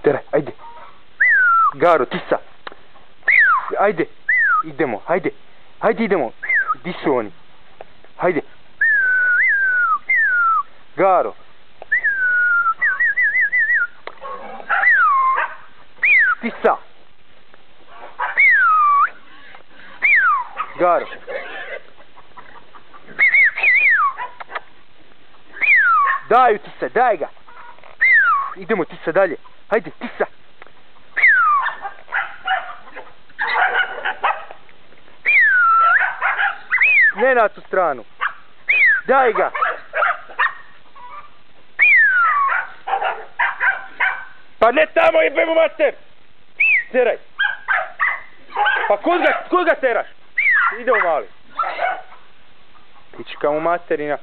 Teraj, ajde. Garo, Tisa. Ajde. Idemo, hajde. Hajde idemo. Di su oni? Hajde. Garo. Tisa. Garo. Daj Tisa, daj ga. Idemo Tisa dalje. Hajde, Tisa. Ne na tu stranu. Daj ga. Pa ne tamo, jebemo mater. Teraj. Pa kud ga teraš? Idemo mali. Pička mu materina.